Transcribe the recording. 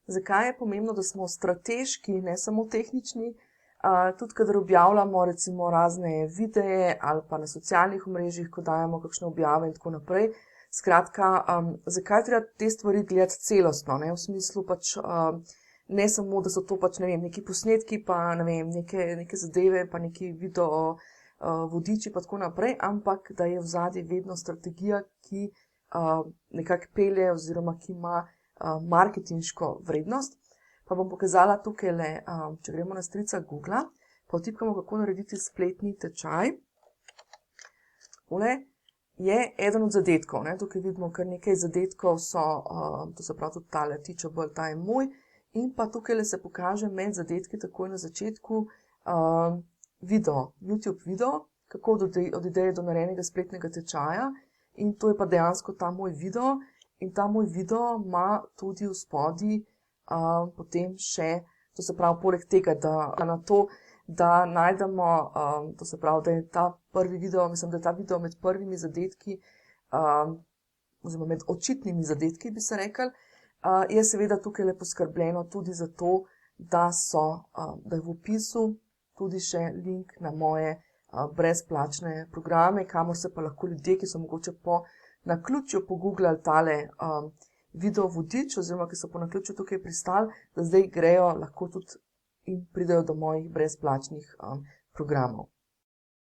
zakaj je pomembno, da smo strateški, ne samo tehnični, tudi kadar objavljamo recimo razne videe ali pa na socialnih omrežjih, ko dajemo kakšne objave in tako naprej. Skratka, zakaj treba te stvari gledati celostno, ne, v smislu pač, ne samo, da so to pač, ne vem, neki posnetki, pa ne vem, neke zadeve, pa neki video vodiči, pa tako naprej, ampak da je v zadnji vedno strategija, ki nekako pelje oziroma ki ima marketinško vrednost. Pa bom pokazala tukaj, če gremo na strica Google, pa vtipkamo, kako narediti spletni tečaj. Tole je eden od zadetkov, ne? Tukaj vidimo, kar nekaj zadetkov so, to se pravi tudi tale Teachable, ta je moj, in pa tukaj se pokaže med zadetki takoj na začetku video, YouTube video, kako od ideje do narejenega spletnega tečaja, in to je pa dejansko ta moj video, in ta moj video ima tudi v spodaj potem še, to se pravi, poleg tega, da na to, da najdemo, to se pravi, da je ta prvi video, mislim, da je ta video med prvimi zadetki, oziroma med očitnimi zadetki, bi se rekli, je seveda tukaj poskrbljeno tudi za to, da je v opisu tudi še link na moje brezplačne programe, kamor se pa lahko ljudje, ki so mogoče po naključju pogooglali tale video vodič, oziroma ki so po naključju tukaj pristali, da zdaj grejo lahko tudi in pridejo do mojih brezplačnih programov.